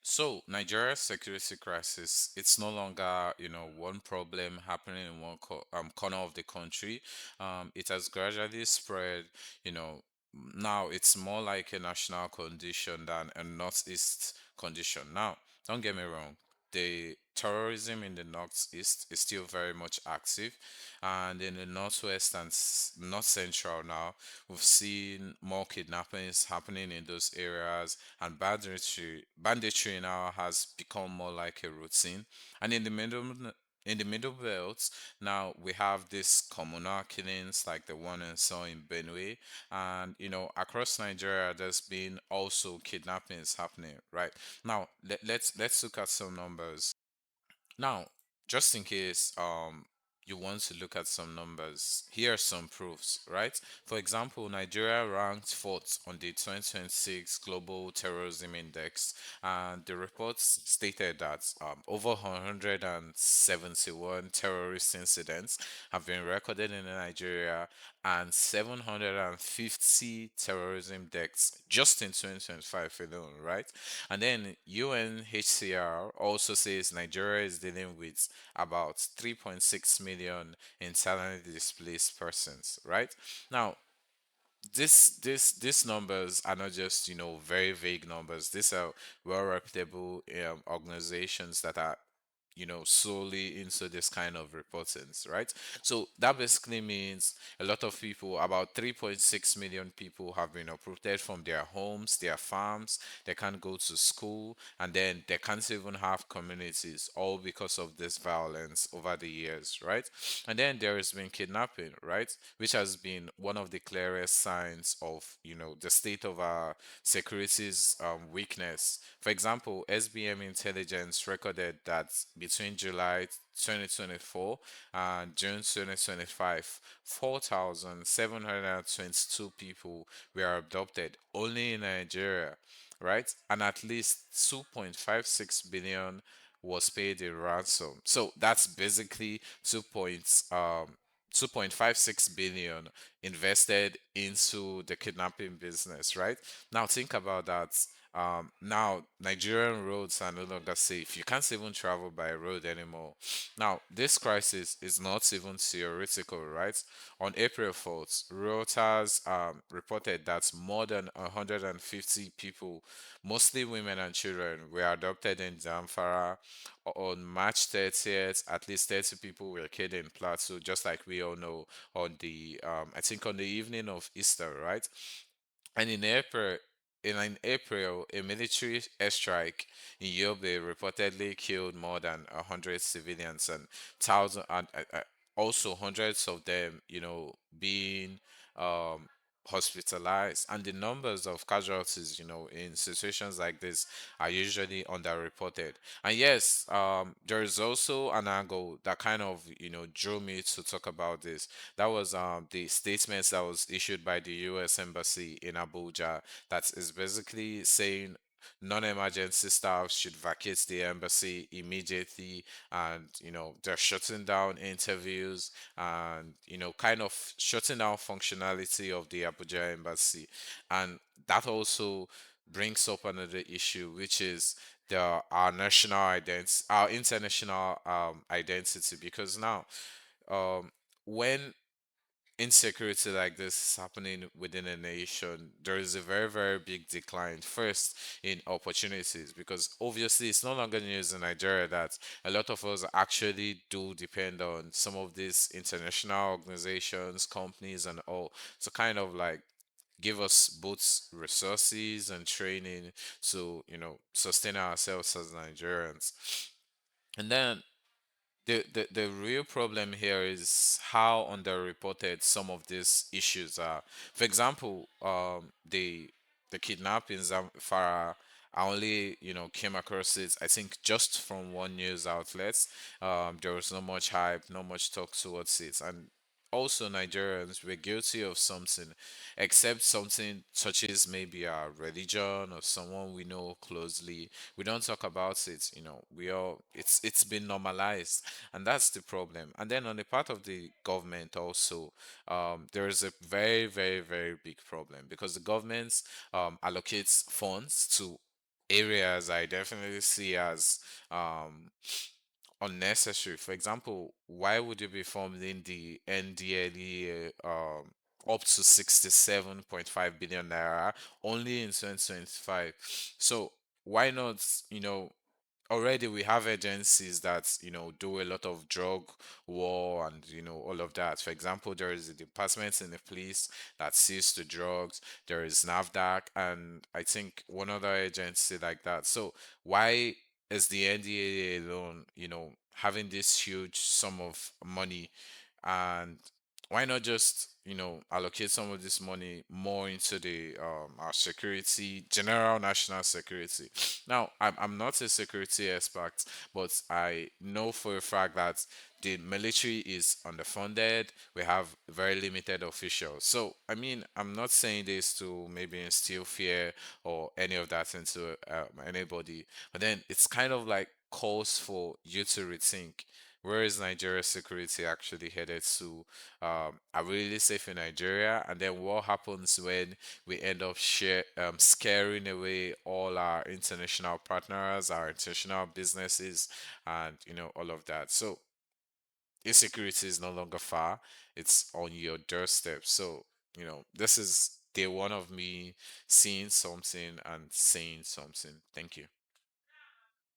So Nigeria's security crisis, it's no longer, one problem happening in one corner of the country. It has gradually spread, you know, now it's more like a national condition than a northeast condition. Now, don't get me wrong, the terrorism in the northeast is still very much active, and in the northwest and north central now, we've seen more kidnappings happening in those areas, and banditry now has become more like a routine. And in the middle belt, now we have these communal killings like the one I saw in Benue, and across Nigeria, there's been also kidnappings happening. Right now, let's look at some numbers. Now, just in case you want to look at some numbers, here are some proofs, right? For example, Nigeria ranked fourth on the 2026 Global Terrorism Index, and the report stated that over 171 terrorist incidents have been recorded in Nigeria, and 750 terrorism deaths just in 2025 alone, right? And then UNHCR also says Nigeria is dealing with about 3.6 million internally displaced persons, right? Now, these numbers are not just very vague numbers. These are well reputable organizations that are solely into this kind of reportings, right? So that basically means a lot of people, about 3.6 million people, have been uprooted from their homes, their farms. They can't go to school, and then they can't even have communities, all because of this violence over the years, right? And then there has been kidnapping, right, which has been one of the clearest signs of the state of our security's weakness. For example, SBM intelligence recorded that between July 2024 and June 2025, 4,722 people were abducted only in Nigeria, right? And at least 2.56 billion was paid in ransom. So that's basically 2.56 billion invested into the kidnapping business, right? Now think about that. Now Nigerian roads are no longer safe. You can't even travel by road anymore. Now this crisis is not even theoretical, right? On April 4th, Reuters reported that more than 150 people, mostly women and children, were adopted in Zamfara. On March 30th, at least 30 people were killed in Plateau, just like we all know, on the I think on the evening of Easter, right? And in April, a military airstrike in Yobe reportedly killed more than 100 civilians and thousand and also hundreds of them, being um, hospitalized. And the numbers of casualties, in situations like this are usually underreported. And yes, there is also an angle that kind of, drew me to talk about this. That was the statements that was issued by the U.S. Embassy in Abuja, that is basically saying non-emergency staff should vacate the embassy immediately, and they're shutting down interviews, and kind of shutting down functionality of the Abuja embassy. And that also brings up another issue, which is our national identity, our international identity, because now um when insecurity like this is happening within a nation, there is a very, very big decline first in opportunities, because obviously it's no longer news in Nigeria that a lot of us actually do depend on some of these international organizations, companies, and all to kind of like give us both resources and training to sustain ourselves as Nigerians. And then the real problem here is how underreported some of these issues are. For example, the kidnappings Farah, I only came across it, I think, just from one news outlet. There was not much hype, not much talk towards it, and also Nigerians were guilty of something, except something such as maybe our religion or someone we know closely. We don't talk about it. We all it's been normalized, and that's the problem. And then on the part of the government also, there is a very, very, very big problem, because the government allocates funds to areas I definitely see as um, unnecessary. For example, why would you be funding the NDLE up to 67.5 billion naira only in 2025? So why not, you know, already we have agencies that do a lot of drug war and all of that. For example, there is a department in the police that sees to drugs. There is NAVDAC and I think one other agency like that. So why is the NDA alone having this huge sum of money, and why not just allocate some of this money more into the our security, general national security? Now I'm not a security expert, but I know for a fact that the military is underfunded. We have very limited officials. So I mean, I'm not saying this to maybe instill fear or any of that into anybody, but then it's kind of like calls for you to rethink, where is Nigeria's security actually headed to? Are we really safe in Nigeria? And then what happens when we end up scaring away all our international partners, our international businesses, and all of that? So insecurity is no longer far; it's on your doorstep. So this is day one of me seeing something and saying something. Thank you.